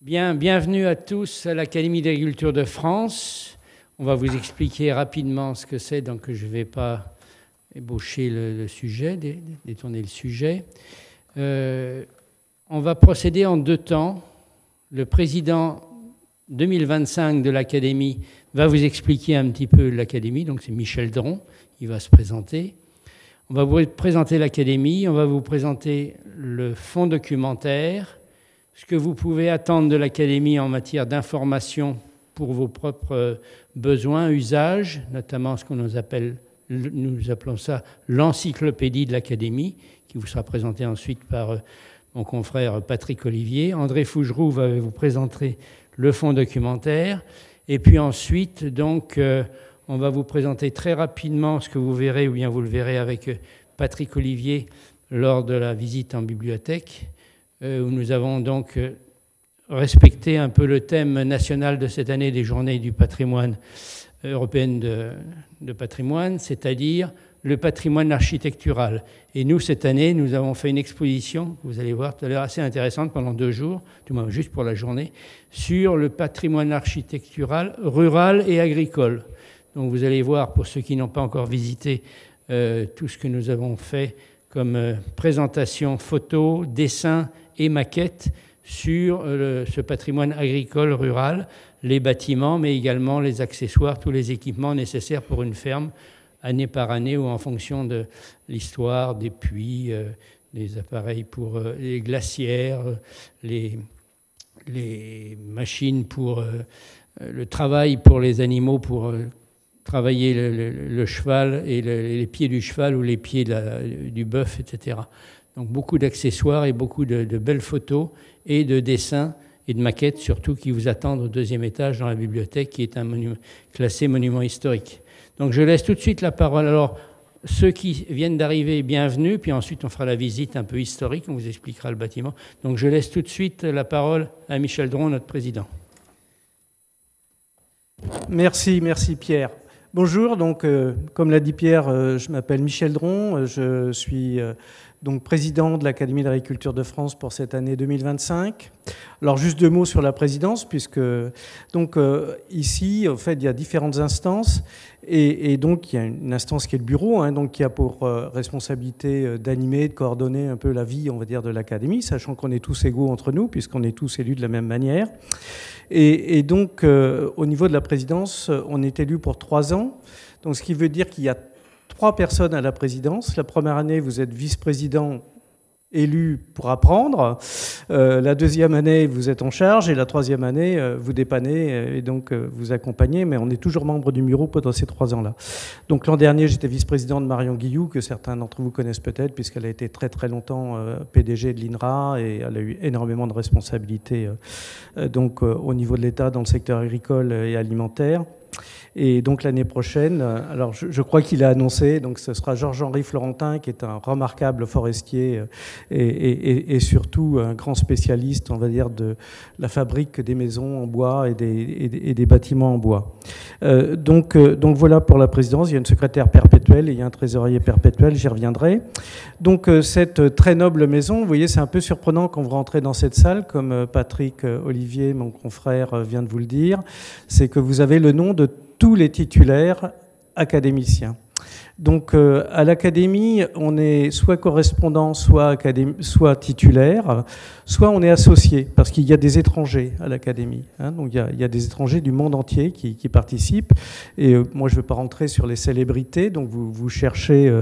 Bien, bienvenue à tous à l'Académie d'agriculture de France. On va vous expliquer rapidement ce que c'est, donc je ne vais pas ébaucher le sujet, détourner le sujet. On va procéder en deux temps. Le président 2025 de l'Académie va vous expliquer un petit peu l'Académie, donc c'est Michel Dron, il va se présenter. On va vous présenter l'Académie, on va vous présenter le fonds documentaire, ce que vous pouvez attendre de l'Académie en matière d'information pour vos propres besoins, usages, notamment ce qu'on nous appelons ça l'encyclopédie de l'Académie, qui vous sera présentée ensuite par mon confrère Patrick Olivier. André Fougeroux va vous présenter le fonds documentaire. Et puis ensuite, donc, on va vous présenter très rapidement ce que vous verrez, ou bien vous le verrez avec Patrick Olivier lors de la visite en bibliothèque, où nous avons donc respecté un peu le thème national de cette année des Journées du patrimoine européenne de patrimoine, c'est-à-dire le patrimoine architectural. Et nous, cette année, nous avons fait une exposition, vous allez voir tout à l'heure, assez intéressante pendant 2 jours, du moins juste pour la journée, sur le patrimoine architectural rural et agricole. Donc vous allez voir, pour ceux qui n'ont pas encore visité, tout ce que nous avons fait comme présentation, photos, dessins et maquettes sur ce patrimoine agricole rural, les bâtiments, mais également les accessoires, tous les équipements nécessaires pour une ferme, année par année, ou en fonction de l'histoire des puits, des appareils pour les glacières, les machines pour le travail pour les animaux, pour travailler le cheval et les pieds du cheval ou les pieds du bœuf, etc. Donc beaucoup d'accessoires et beaucoup de belles photos et de dessins et de maquettes surtout qui vous attendent au 2e étage dans la bibliothèque, qui est un monument, classé monument historique. Donc je laisse tout de suite la parole. Alors ceux qui viennent d'arriver, bienvenue, puis ensuite on fera la visite un peu historique, on vous expliquera le bâtiment. Donc je laisse tout de suite la parole à Michel Dron, notre président. Merci Pierre. Bonjour, donc comme l'a dit Pierre, je m'appelle Michel Dron, je suis donc président de l'Académie d'agriculture de France pour cette année 2025. Alors juste 2 mots sur la présidence, puisque donc ici, en fait, il y a différentes instances, et donc il y a une instance qui est le bureau, hein, donc qui a pour responsabilité d'animer, de coordonner un peu la vie, on va dire, de l'Académie, sachant qu'on est tous égaux entre nous, puisqu'on est tous élus de la même manière. Et donc, au niveau de la présidence, on est élu pour 3 ans. Donc, ce qui veut dire qu'il y a 3 personnes à la présidence. La première année, vous êtes vice-président élu pour apprendre. La 2e année, vous êtes en charge. Et la 3e année, vous dépannez et donc vous accompagnez. Mais on est toujours membre du bureau pendant ces 3 ans-là. Donc l'an dernier, j'étais vice-président de Marion Guilloux, que certains d'entre vous connaissent peut-être, puisqu'elle a été très très longtemps PDG de l'INRA et elle a eu énormément de responsabilités donc au niveau de l'État dans le secteur agricole et alimentaire. Et donc l'année prochaine, alors je crois qu'il a annoncé, donc ce sera Georges-Henri Florentin, qui est un remarquable forestier et surtout un grand spécialiste, on va dire, de la fabrique des maisons en bois et des bâtiments en bois. Donc voilà pour la présidence. Il y a une secrétaire perpétuelle et il y a un trésorier perpétuel, j'y reviendrai. Donc cette très noble maison, vous voyez, c'est un peu surprenant quand vous rentrez dans cette salle, comme Patrick Olivier, mon confrère, vient de vous le dire, c'est que vous avez le nom de tous les titulaires académiciens. Donc à l'Académie, on est soit correspondant, soit titulaire, soit on est associé, parce qu'il y a des étrangers à l'Académie. Hein, donc il y a des étrangers du monde entier qui participent. Et moi, je ne veux pas rentrer sur les célébrités, donc vous cherchez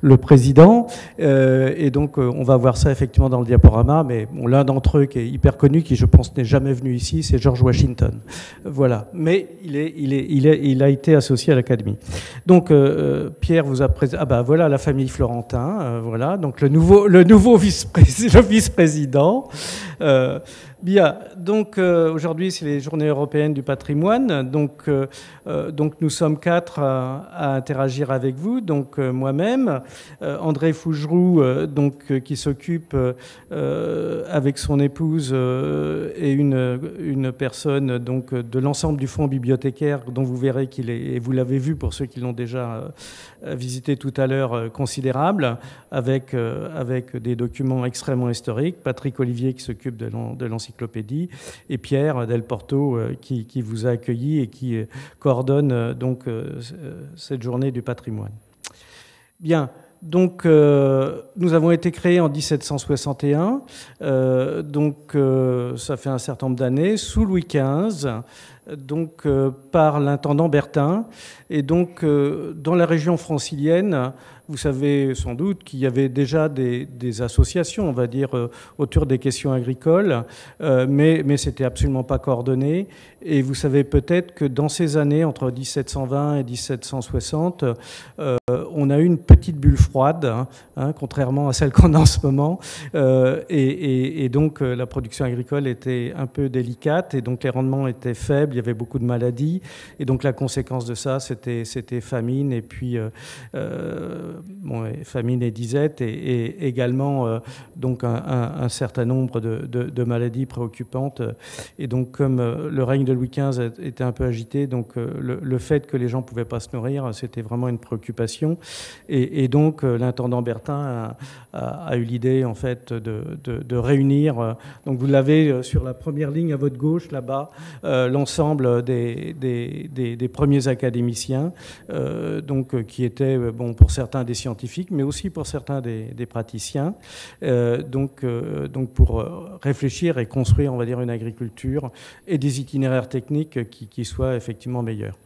le président. Et donc on va voir ça effectivement dans le diaporama, mais bon, l'un d'entre eux qui est hyper connu, qui je pense n'est jamais venu ici, c'est George Washington. Voilà. Mais il a été associé à l'Académie. Donc Pierre vous a présenté, ah ben voilà la famille Florentin, voilà, donc le nouveau vice-président. Bien, donc aujourd'hui c'est les Journées européennes du patrimoine, donc nous sommes 4 à interagir avec vous, donc moi-même, André Fougeroux, qui s'occupe avec son épouse et une personne donc de l'ensemble du fonds bibliothécaire dont vous verrez qu'il est, et vous l'avez vu pour ceux qui l'ont déjà visité tout à l'heure, considérable, avec des documents extrêmement historiques. Patrick Olivier qui s'occupe s'occupe de l'encyclopédie, et Pierre Del Porto qui vous a accueilli et qui coordonne donc cette journée du patrimoine. Bien. Donc, nous avons été créés en 1761, ça fait un certain nombre d'années, sous Louis XV, donc par l'intendant Bertin. Et donc, dans la région francilienne, vous savez sans doute qu'il y avait déjà des associations, on va dire, autour des questions agricoles, mais c'était absolument pas coordonné. Et vous savez peut-être que dans ces années, entre 1720 et 1760, on a eu une petite bulle froide, contrairement à celle qu'on a en ce moment. Et donc, la production agricole était un peu délicate, et donc les rendements étaient faibles, il y avait beaucoup de maladies. Et donc, la conséquence de ça, c'était famine, et puis famine et disette, et également donc un certain nombre de maladies préoccupantes. Et donc, comme le règne de Louis XV était un peu agité, donc le fait que les gens ne pouvaient pas se nourrir, c'était vraiment une préoccupation. Et donc, l'intendant Bertin a eu l'idée, en fait, de réunir, donc vous l'avez sur la première ligne à votre gauche, là-bas, l'ensemble des premiers académiciens, donc qui étaient, bon, pour certains des scientifiques, mais aussi pour certains des praticiens, donc pour réfléchir et construire, on va dire, une agriculture et des itinéraires techniques qui soient effectivement meilleurs.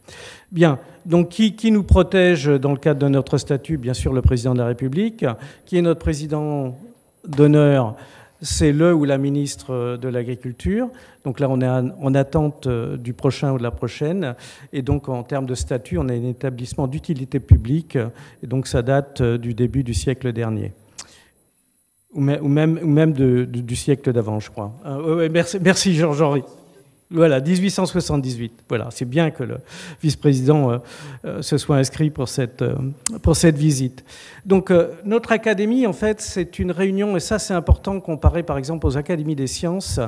Bien, donc qui nous protège dans le cadre de notre statut? Bien sûr, le président de la République. Qui est notre président d'honneur? C'est le ou la ministre de l'Agriculture. Donc là, on est en attente du prochain ou de la prochaine. Et donc, en termes de statut, on a un établissement d'utilité publique. Et donc, ça date du début du siècle dernier. Ou même du siècle d'avant, je crois. Ouais, merci Georges-Henri. Voilà, 1878. Voilà, c'est bien que le vice-président se soit inscrit pour cette visite. Donc, notre académie, en fait, c'est une réunion, et ça, c'est important comparé, par exemple, aux académies des sciences.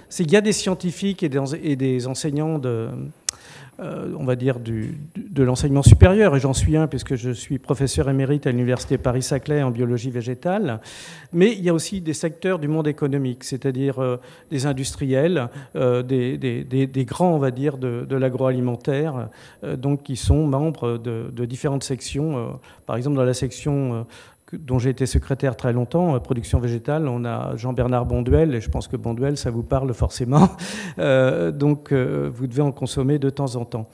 C'est qu'il y a des scientifiques et des enseignants on va dire, de l'enseignement supérieur, et j'en suis un puisque je suis professeur émérite à l'université Paris-Saclay en biologie végétale, mais il y a aussi des secteurs du monde économique, c'est-à-dire des industriels, des grands, on va dire, de l'agroalimentaire, donc qui sont membres de différentes sections. Par exemple, dans la section dont j'ai été secrétaire très longtemps, production végétale, on a Jean-Bernard Bonduel, et je pense que Bonduel, ça vous parle forcément, donc vous devez en consommer de temps en temps.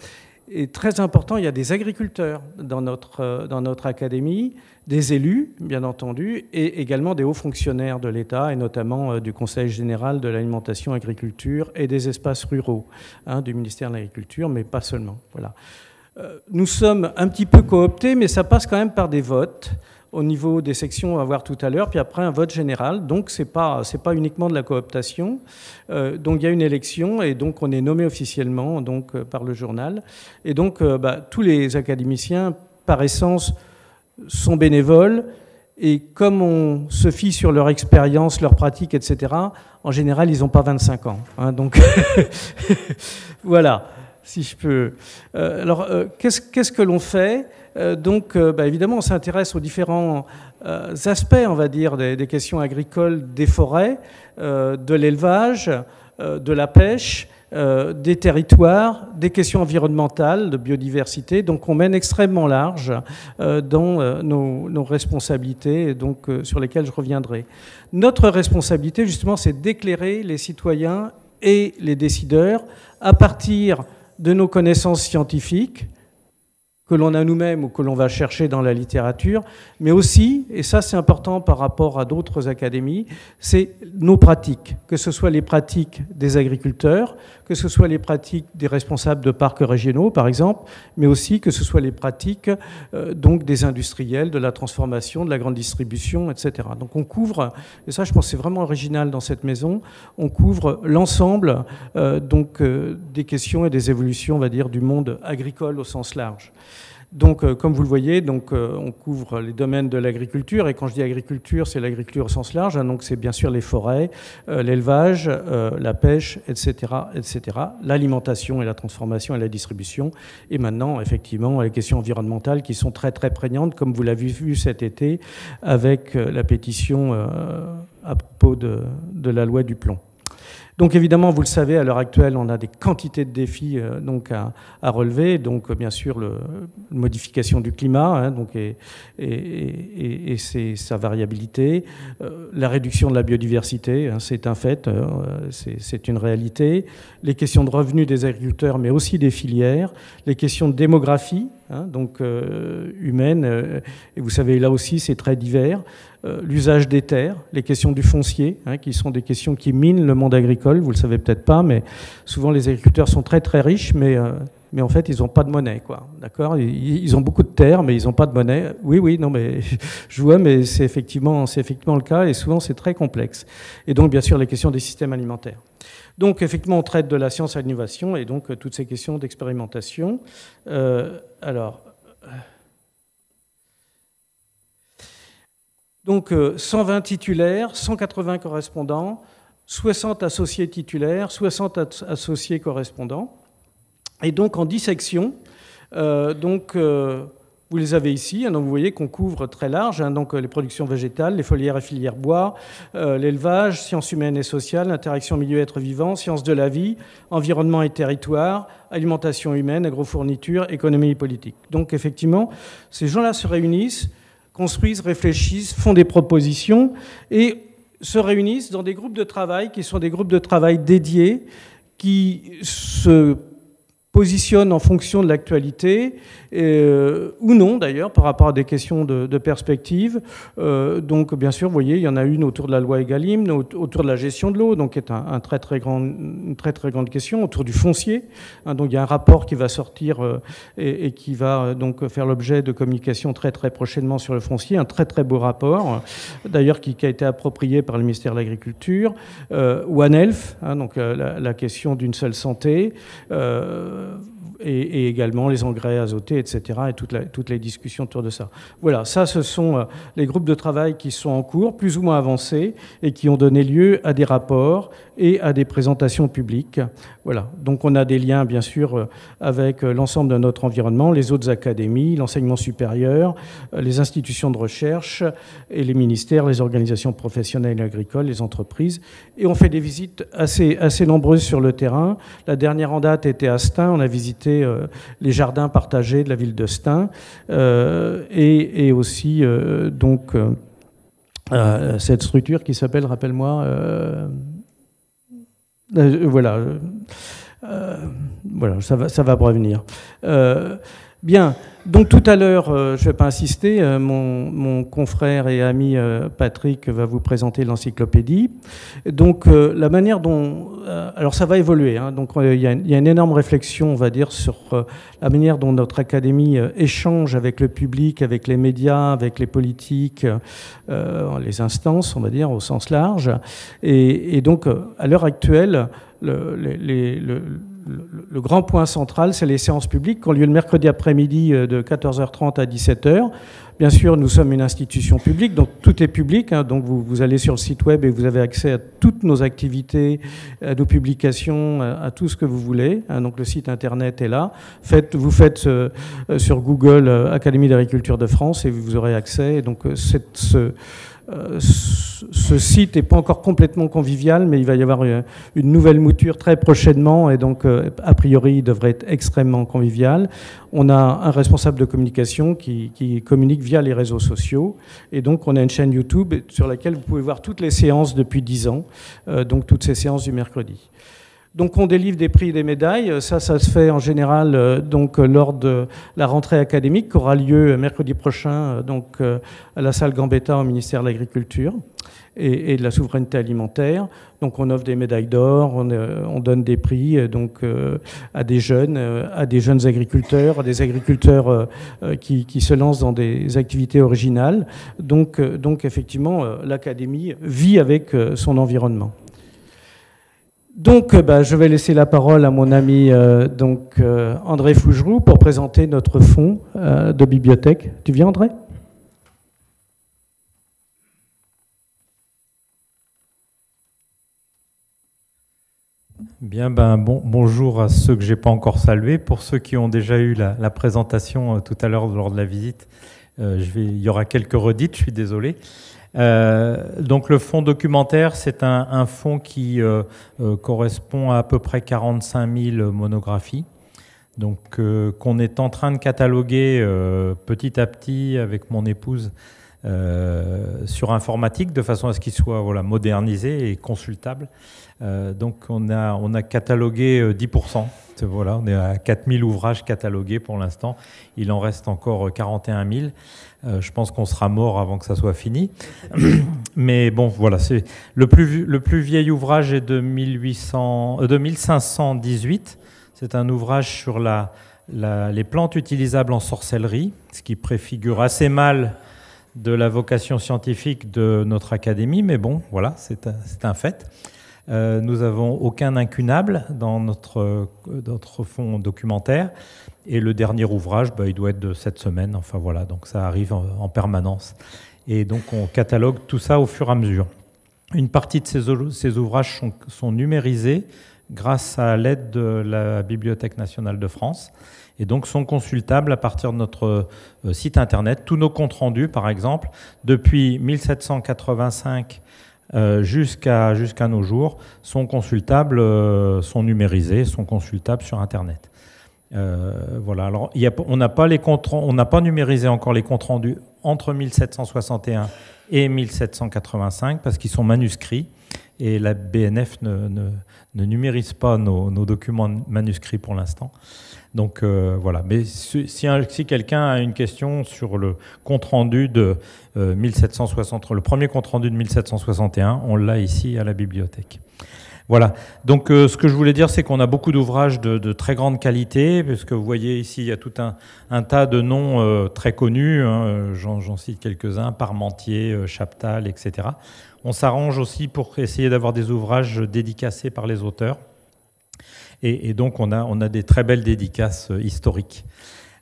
Et très important, il y a des agriculteurs dans notre académie, des élus, bien entendu, et également des hauts fonctionnaires de l'État, et notamment du Conseil général de l'alimentation, agriculture et des espaces ruraux, du ministère de l'Agriculture, mais pas seulement. Voilà. Nous sommes un petit peu cooptés, mais ça passe quand même par des votes au niveau des sections, on va voir tout à l'heure, puis après un vote général. Donc, c'est pas uniquement de la cooptation. Donc, il y a une élection, et donc on est nommé officiellement donc, par le journal. Et donc, tous les académiciens, par essence, sont bénévoles. Et comme on se fie sur leur expérience, leur pratique, etc., en général, ils n'ont pas 25 ans. Donc, voilà, si je peux. Alors, qu'est-ce que l'on fait ? Donc, évidemment, on s'intéresse aux différents aspects, on va dire, des questions agricoles, des forêts, de l'élevage, de la pêche, des territoires, des questions environnementales, de biodiversité. Donc, on mène extrêmement large dans nos responsabilités, donc, sur lesquelles je reviendrai. Notre responsabilité, justement, c'est d'éclairer les citoyens et les décideurs à partir de nos connaissances scientifiques, que l'on a nous-mêmes ou que l'on va chercher dans la littérature, mais aussi, et ça c'est important par rapport à d'autres académies, c'est nos pratiques, que ce soit les pratiques des agriculteurs, que ce soit les pratiques des responsables de parcs régionaux, par exemple, mais aussi que ce soit les pratiques donc des industriels, de la transformation, de la grande distribution, etc. Donc on couvre, et ça je pense que c'est vraiment original dans cette maison, on couvre l'ensemble des questions et des évolutions, on va dire, du monde agricole au sens large. Donc, comme vous le voyez, donc, on couvre les domaines de l'agriculture, et quand je dis agriculture, c'est l'agriculture au sens large, donc c'est bien sûr les forêts, l'élevage, la pêche, etc., etc., l'alimentation et la transformation et la distribution, et maintenant, effectivement, les questions environnementales qui sont très, très prégnantes, comme vous l'avez vu cet été, avec la pétition à propos de la loi du plomb. Donc évidemment, vous le savez, à l'heure actuelle, on a des quantités de défis donc à relever. Donc bien sûr, la modification du climat hein, donc, et sa variabilité, la réduction de la biodiversité, hein, c'est un fait, c'est une réalité, les questions de revenus des agriculteurs, mais aussi des filières, les questions de démographie, hein, donc humaine, et vous savez, là aussi, c'est très divers. L'usage des terres, les questions du foncier, hein, qui sont des questions qui minent le monde agricole, vous le savez peut-être pas, mais souvent les agriculteurs sont très très riches, mais en fait ils n'ont pas de monnaie, quoi. D'accord ? Ils ont beaucoup de terres, mais ils n'ont pas de monnaie. Oui, non, mais je vois, mais c'est effectivement le cas, et souvent c'est très complexe. Et donc bien sûr les questions des systèmes alimentaires. Donc effectivement on traite de la science à l'innovation et donc toutes ces questions d'expérimentation. Donc 120 titulaires, 180 correspondants, 60 associés titulaires, 60 associés correspondants. Et donc en 10 sections, vous les avez ici, hein, donc vous voyez qu'on couvre très large, hein, donc les productions végétales, les foliaires et filières bois, l'élevage, sciences humaines et sociales, interaction milieu-être vivant, sciences de la vie, environnement et territoire, alimentation humaine, agrofourniture, économie et politique. Donc effectivement, ces gens-là se réunissent, construisent, réfléchissent, font des propositions et se réunissent dans des groupes de travail qui sont des groupes de travail dédiés qui se positionnent en fonction de l'actualité, ou non d'ailleurs, par rapport à des questions de perspective. Donc bien sûr, vous voyez, il y en a une autour de la loi Egalim, autour de la gestion de l'eau, donc qui est une très très grande question, autour du foncier. Hein, donc il y a un rapport qui va sortir et qui va donc faire l'objet de communication très très prochainement sur le foncier, un très très beau rapport, d'ailleurs qui a été approprié par le ministère de l'Agriculture. One Health, hein, donc la question d'une seule santé, et également les engrais azotés, etc., et toutes les discussions autour de ça. Voilà, ça, ce sont les groupes de travail qui sont en cours, plus ou moins avancés, et qui ont donné lieu à des rapports et à des présentations publiques. Voilà, donc on a des liens, bien sûr, avec l'ensemble de notre environnement, les autres académies, l'enseignement supérieur, les institutions de recherche, et les ministères, les organisations professionnelles et agricoles, les entreprises. Et on fait des visites assez nombreuses sur le terrain. La dernière en date était à Stein, on a visité les jardins partagés de la ville de Stein, et aussi cette structure qui s'appelle, rappelle-moi, voilà, ça va revenir. Bien, donc tout à l'heure, je ne vais pas insister, mon confrère et ami Patrick va vous présenter l'encyclopédie. Donc la manière dont... alors ça va évoluer, hein, donc il y a une énorme réflexion, on va dire, sur la manière dont notre académie échange avec le public, avec les médias, avec les politiques, les instances, on va dire, au sens large. Et donc, à l'heure actuelle, le grand point central, c'est les séances publiques qui ont lieu le mercredi après-midi de 14h30 à 17h. Bien sûr, nous sommes une institution publique, donc tout est public. Hein, donc vous allez sur le site web et vous avez accès à toutes nos activités, à nos publications, à tout ce que vous voulez. Hein, donc le site internet est là. Vous faites sur Google Académie d'agriculture de France et vous aurez accès. Et donc ce site n'est pas encore complètement convivial, mais il va y avoir une nouvelle mouture très prochainement et donc a priori il devrait être extrêmement convivial. On a un responsable de communication qui communique via les réseaux sociaux et donc on a une chaîne YouTube sur laquelle vous pouvez voir toutes les séances depuis 10 ans, donc toutes ces séances du mercredi. Donc on délivre des prix et des médailles, ça se fait en général donc lors de la rentrée académique qui aura lieu mercredi prochain donc à la salle Gambetta au ministère de l'Agriculture et de la souveraineté alimentaire. Donc on offre des médailles d'or, on donne des prix donc à des jeunes agriculteurs, à des agriculteurs qui se lancent dans des activités originales. Donc effectivement l'académie vit avec son environnement. Donc, je vais laisser la parole à mon ami André Fougeroux pour présenter notre fonds de bibliothèque. Tu viens, André ? Bien, bonjour à ceux que je n'ai pas encore salués. Pour ceux qui ont déjà eu la présentation tout à l'heure lors de la visite, il y aura quelques redites, je suis désolé. Donc le fonds documentaire, c'est un fonds qui correspond à peu près 45 000 monographies, donc qu'on est en train de cataloguer petit à petit avec mon épouse sur informatique, de façon à ce qu'il soit modernisé et consultable. Donc on a catalogué 10%. Voilà, on est à 4000 ouvrages catalogués pour l'instant. Il en reste encore 41 000. Je pense qu'on sera mort avant que ça soit fini. Mais bon, voilà, c'est le plus vieil ouvrage est de 1518. C'est un ouvrage sur les plantes utilisables en sorcellerie, ce qui préfigure assez mal de la vocation scientifique de notre académie, mais bon, voilà, c'est un fait. Nous n'avons aucun incunable dans notre fonds documentaire. Et le dernier ouvrage, il doit être de cette semaine. Enfin voilà, donc ça arrive en permanence. Et donc on catalogue tout ça au fur et à mesure. Une partie de ces ouvrages sont numérisés grâce à l'aide de la Bibliothèque nationale de France. Et donc sont consultables à partir de notre site internet. Tous nos comptes rendus, par exemple, depuis 1785 jusqu'à nos jours, sont consultables, sont numérisés, sont consultables sur Internet. Voilà. Alors, on n'a pas numérisé encore les comptes rendus entre 1761 et 1785 parce qu'ils sont manuscrits et la BNF ne numérise pas nos documents manuscrits pour l'instant. Donc voilà, mais si quelqu'un a une question sur le compte-rendu de 1760, le premier compte-rendu de 1761, on l'a ici à la bibliothèque. Voilà, donc ce que je voulais dire, c'est qu'on a beaucoup d'ouvrages de très grande qualité, parce que vous voyez ici, il y a tout un tas de noms très connus, hein, j'en cite quelques-uns, Parmentier, Chaptal, etc. On s'arrange aussi pour essayer d'avoir des ouvrages dédicacés par les auteurs. Et donc, on a des très belles dédicaces historiques.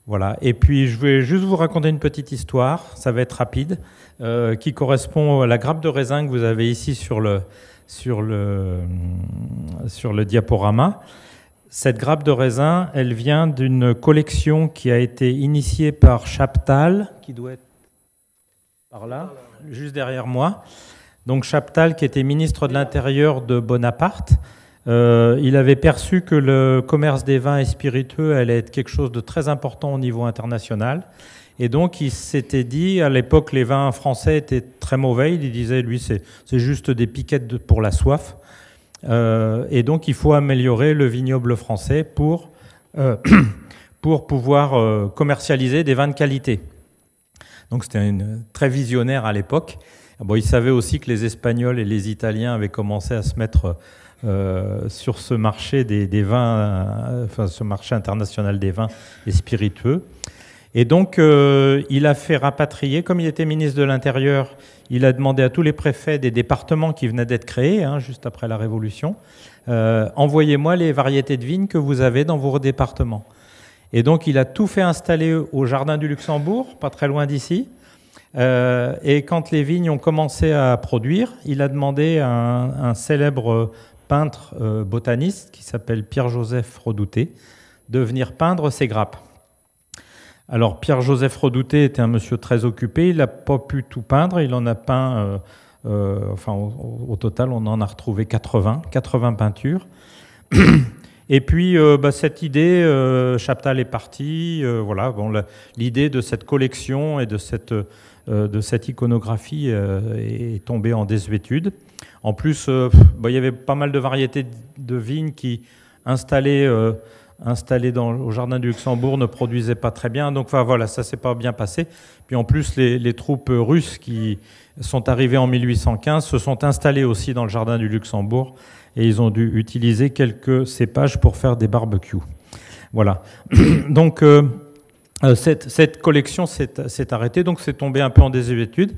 Voilà. Et puis, je vais juste vous raconter une petite histoire, ça va être rapide, qui correspond à la grappe de raisin que vous avez ici sur le diaporama. Cette grappe de raisin, elle vient d'une collection qui a été initiée par Chaptal, qui doit être par là, juste derrière moi. Donc, Chaptal, qui était ministre de l'Intérieur de Bonaparte, il avait perçu que le commerce des vins et spiritueux allait être quelque chose de très important au niveau international. Et donc, il s'était dit, à l'époque, les vins français étaient très mauvais. Il disait, lui, c'est juste des piquettes pour la soif. Et donc, il faut améliorer le vignoble français pour pouvoir commercialiser des vins de qualité. Donc, c'était très visionnaire à l'époque. Bon, il savait aussi que les Espagnols et les Italiens avaient commencé à se mettre sur ce marché des vins, enfin ce marché international des vins et spiritueux. Et donc, il a fait rapatrier, comme il était ministre de l'Intérieur, il a demandé à tous les préfets des départements qui venaient d'être créés, hein, juste après la Révolution, envoyez-moi les variétés de vignes que vous avez dans vos départements. Et donc, il a tout fait installer au Jardin du Luxembourg, pas très loin d'ici. Et quand les vignes ont commencé à produire, il a demandé à un célèbre peintre botaniste qui s'appelle Pierre-Joseph Redouté de venir peindre ses grappes. Alors Pierre-Joseph Redouté était un monsieur très occupé, il n'a pas pu tout peindre, il en a peint, au total on en a retrouvé 80 peintures. Et puis cette idée, Chaptal est parti, l'idée de cette collection et de cette iconographie est tombée en désuétude. En plus, il y avait pas mal de variétés de vignes qui, installées au Jardin du Luxembourg, ne produisaient pas très bien. Donc ça s'est pas bien passé. Puis en plus, les troupes russes qui sont arrivées en 1815 se sont installées aussi dans le Jardin du Luxembourg et ils ont dû utiliser quelques cépages pour faire des barbecues. Voilà. Donc cette collection s'est arrêtée, donc c'est tombé un peu en désuétude.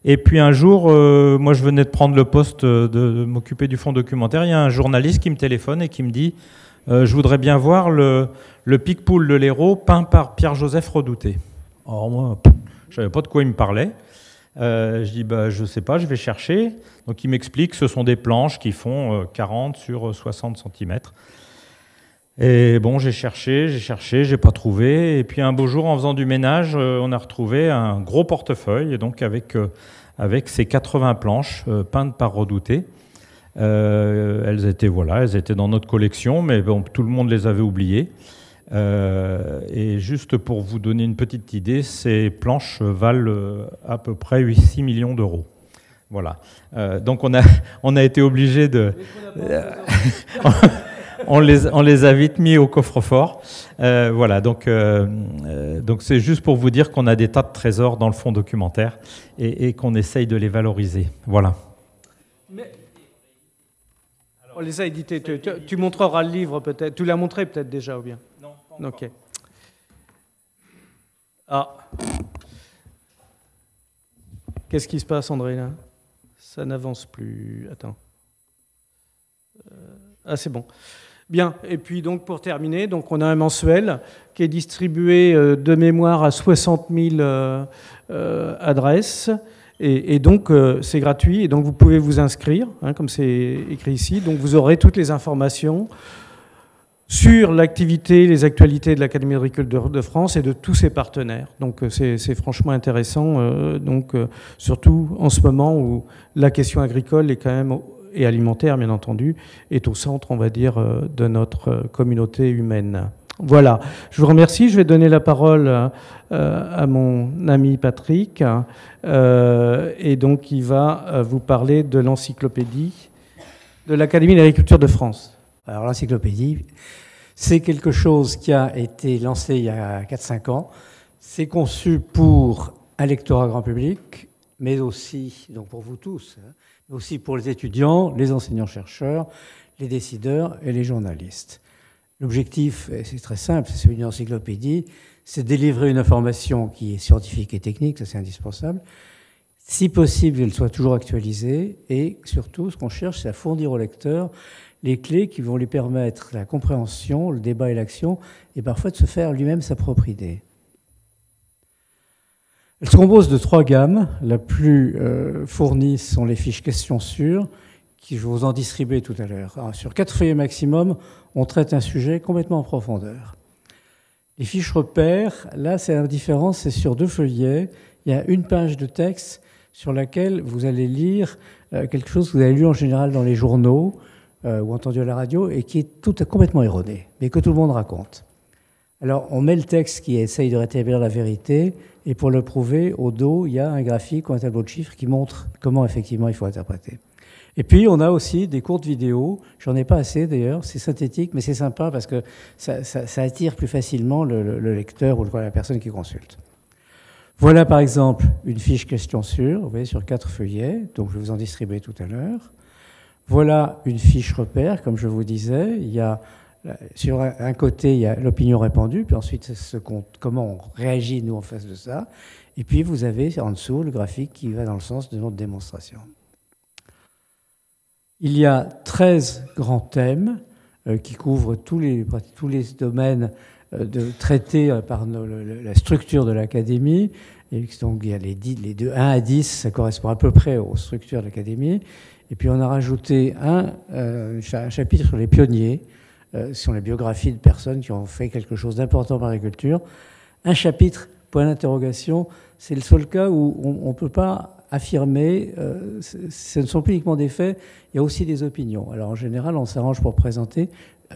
Et puis un jour, moi je venais de prendre le poste de m'occuper du fonds documentaire, il y a un journaliste qui me téléphone et qui me dit je voudrais bien voir le Picpoul de l'Hérault peint par Pierre-Joseph Redouté. Alors moi, je savais pas de quoi il me parlait. Je dis je sais pas, je vais chercher. Donc il m'explique que ce sont des planches qui font 40 sur 60 cm. Et bon, j'ai cherché, j'ai pas trouvé. Et puis un beau jour, en faisant du ménage, on a retrouvé un gros portefeuille, et donc avec avec ces 80 planches peintes par Redouté. Elles étaient dans notre collection, mais bon, tout le monde les avait oubliées. Et juste pour vous donner une petite idée, ces planches valent à peu près 6 millions d'euros. Voilà. Donc on a été obligé de... on les a vite mis au coffre-fort. Voilà, donc c'est juste pour vous dire qu'on a des tas de trésors dans le fonds documentaire et qu'on essaye de les valoriser. Voilà. Mais on les a édités. Tu montreras le livre peut-être. Tu l'as montré peut-être déjà ou bien? Non, pas encore. Ok. Ah. Qu'est-ce qui se passe, André, là? Ça n'avance plus. Attends. Ah, c'est bon. Bien. Et puis, donc, pour terminer, donc, on a un mensuel qui est distribué de mémoire à 60 000 adresses. Et donc, c'est gratuit. Et donc, vous pouvez vous inscrire, hein, comme c'est écrit ici. Donc, vous aurez toutes les informations sur l'activité, les actualités de l'Académie d'agriculture de France et de tous ses partenaires. Donc c'est franchement intéressant, surtout en ce moment où la question agricole est quand même, et alimentaire bien entendu, est au centre, on va dire, de notre communauté humaine. Voilà, je vous remercie. Je vais donner la parole à mon ami Patrick, et donc il va vous parler de l'encyclopédie de l'Académie d'agriculture de France. Alors l'encyclopédie, c'est quelque chose qui a été lancé il y a 4-5 ans. C'est conçu pour un lectorat grand public, mais aussi, donc pour vous tous, hein, mais aussi pour les étudiants, les enseignants-chercheurs, les décideurs et les journalistes. L'objectif, c'est très simple, c'est celui d'une encyclopédie, c'est délivrer une information qui est scientifique et technique, ça c'est indispensable. Si possible, qu'elle soit toujours actualisée, et surtout, ce qu'on cherche, c'est à fournir au lecteur les clés qui vont lui permettre la compréhension, le débat et l'action, et parfois de se faire lui-même sa propre idée. Elle se compose de 3 gammes. La plus fournie sont les fiches questions sûres, qui je vais vous en distribuer tout à l'heure. Sur 4 feuillets maximum, on traite un sujet complètement en profondeur. Les fiches repères, là, c'est la différence, c'est sur 2 feuillets. Il y a une page de texte sur laquelle vous allez lire quelque chose que vous avez lu en général dans les journaux, ou entendu à la radio, et qui est complètement erroné, mais que tout le monde raconte. Alors, on met le texte qui essaye de rétablir la vérité, et pour le prouver, au dos, il y a un graphique ou un tableau de chiffres qui montre comment, effectivement, il faut interpréter. Et puis, on a aussi des courtes vidéos. J'en ai pas assez, d'ailleurs. C'est synthétique, mais c'est sympa parce que ça attire plus facilement le lecteur ou la personne qui consulte. Voilà, par exemple, une fiche question sûre, vous voyez, sur 4 feuillets, donc je vais vous en distribuer tout à l'heure. Voilà une fiche repère, comme je vous disais. Il y a, sur un côté, il y a l'opinion répandue, puis ensuite, comment on réagit, nous, en face de ça. Et puis, vous avez en dessous le graphique qui va dans le sens de notre démonstration. Il y a 13 grands thèmes qui couvrent tous les domaines traités par la structure de l'Académie. Et donc, il y a les 1 à 10, ça correspond à peu près aux structures de l'Académie. Et puis on a rajouté un chapitre sur les pionniers, sur les biographies de personnes qui ont fait quelque chose d'important pour l'agriculture. Un chapitre, point d'interrogation, c'est le seul cas où on ne peut pas affirmer, ce ne sont plus uniquement des faits, il y a aussi des opinions. Alors en général, on s'arrange pour présenter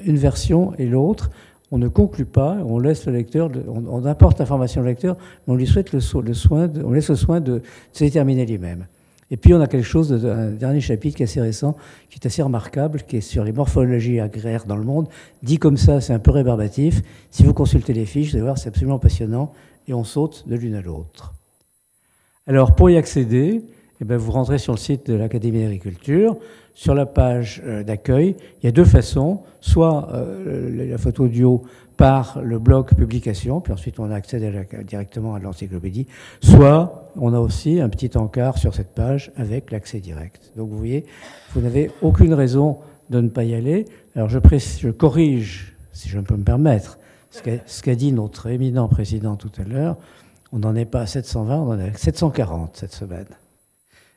une version et l'autre. On ne conclut pas, on laisse le lecteur, on apporte l'information au lecteur, mais on lui souhaite on laisse le soin de se déterminer lui-même. Et puis on a quelque chose, un dernier chapitre qui est assez récent, qui est assez remarquable, qui est sur les morphologies agraires dans le monde. Dit comme ça, c'est un peu rébarbatif. Si vous consultez les fiches, vous allez voir, c'est absolument passionnant, et on saute de l'une à l'autre. Alors pour y accéder, eh bien, vous rentrez sur le site de l'Académie d'agriculture. Sur la page d'accueil, il y a 2 façons. Soit la photo audio par le blog publication, puis ensuite on accède directement à l'encyclopédie. Soit on a aussi un petit encart sur cette page avec l'accès direct. Donc vous voyez, vous n'avez aucune raison de ne pas y aller. Alors je corrige, si je peux me permettre, ce qu'a dit notre éminent président tout à l'heure. On n'en est pas à 720, on en est à 740 cette semaine.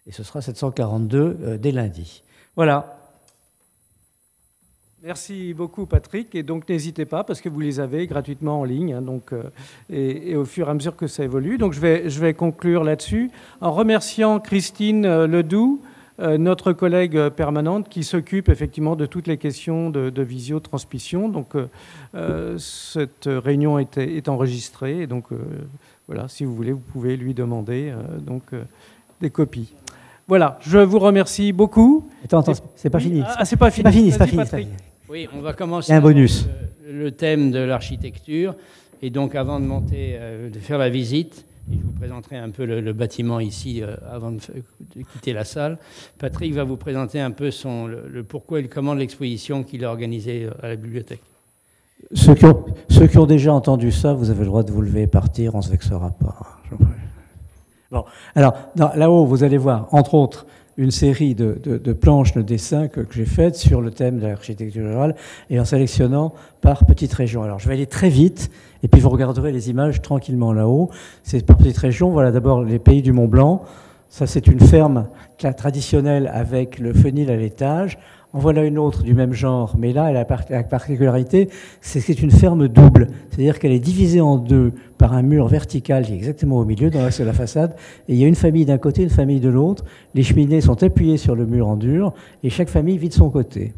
Et ce sera 742 dès lundi. Voilà. Merci beaucoup Patrick, et donc n'hésitez pas parce que vous les avez gratuitement en ligne, hein, donc, et au fur et à mesure que ça évolue. Donc je vais conclure là-dessus en remerciant Christine Ledoux, notre collègue permanente qui s'occupe effectivement de toutes les questions de visio-transmission. Donc cette réunion est enregistrée, et donc voilà, si vous voulez, vous pouvez lui demander des copies. Voilà, je vous remercie beaucoup. Attends, c'est pas fini. Ah, c'est pas fini. C'est pas fini. Oui, on va commencer Il y a un bonus. le thème de l'architecture. Et donc, avant de monter, de faire la visite, et je vous présenterai un peu le bâtiment ici avant de quitter la salle, Patrick va vous présenter un peu le pourquoi et le comment de l'exposition qu'il a organisée à la bibliothèque. Ceux qui ont déjà entendu ça, vous avez le droit de vous lever et partir, on ne se vexera pas. Bon, alors, là-haut, vous allez voir, entre autres, une série de planches de dessin que j'ai faites sur le thème de l'architecture rurale et en sélectionnant par petites régions. Alors, je vais aller très vite et puis vous regarderez les images tranquillement là-haut. C'est par petites régions. Voilà d'abord les pays du Mont Blanc. Ça, c'est une ferme traditionnelle avec le fenil à l'étage. En voilà une autre du même genre, mais là, la particularité, c'est que c'est une ferme double. C'est-à-dire qu'elle est divisée en deux par un mur vertical qui est exactement au milieu, dans l'axe de la façade, et il y a une famille d'un côté, une famille de l'autre. Les cheminées sont appuyées sur le mur en dur, et chaque famille vit de son côté.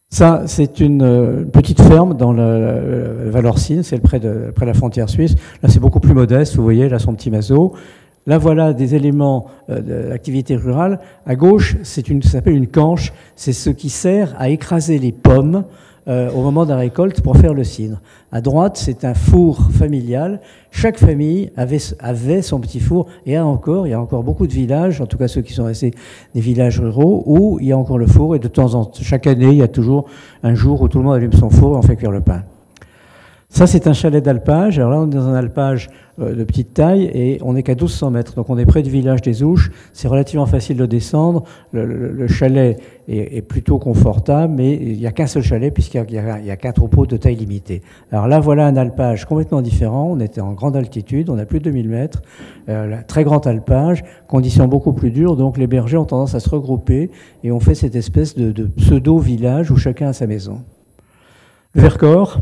Ça, c'est une petite ferme dans le Valorcine, c'est près la frontière suisse. Là, c'est beaucoup plus modeste, vous voyez, là, son petit maso. Là, voilà des éléments d'activité rurale. À gauche, ça s'appelle une canche. C'est ce qui sert à écraser les pommes au moment de la récolte pour faire le cidre. À droite, c'est un four familial. Chaque famille avait son petit four. Et il y a encore beaucoup de villages, en tout cas ceux qui sont restés des villages ruraux, où il y a encore le four. Et de temps en temps, chaque année, il y a toujours un jour où tout le monde allume son four et on fait cuire le pain. Ça, c'est un chalet d'alpage. Alors là, on est dans un alpage de petite taille et on n'est qu'à 1200 mètres. Donc on est près du village des Ouches. C'est relativement facile de descendre. Le chalet est plutôt confortable, mais il n'y a qu'un seul chalet puisqu'il n'y a qu'un troupeau de taille limitée. Alors là, voilà un alpage complètement différent. On était en grande altitude, on a plus de 2000 mètres. Très grand alpage, conditions beaucoup plus dures. Donc les bergers ont tendance à se regrouper et on fait cette espèce de pseudo-village où chacun a sa maison. Le Vercors.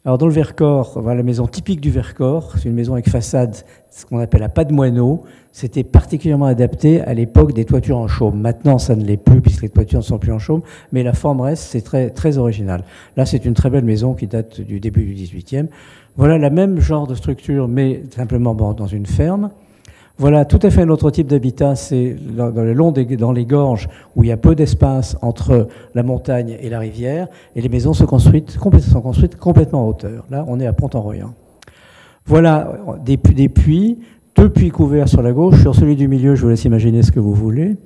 Alors dans le Vercors, voilà la maison typique du Vercors, c'est une maison avec façade, ce qu'on appelle à pas de moineau. C'était particulièrement adapté à l'époque des toitures en chaume. Maintenant, ça ne l'est plus puisque les toitures ne sont plus en chaume, mais la forme reste, c'est très, très original. Là, c'est une très belle maison qui date du début du XVIIIe. Voilà la même genre de structure, mais simplement dans une ferme. Voilà tout à fait un autre type d'habitat, c'est dans les gorges où il y a peu d'espace entre la montagne et la rivière, et les maisons sont construites complètement en hauteur. Là, on est à Pont-en-Royan. Voilà des puits, 2 puits couverts sur la gauche. Sur celui du milieu, je vous laisse imaginer ce que vous voulez.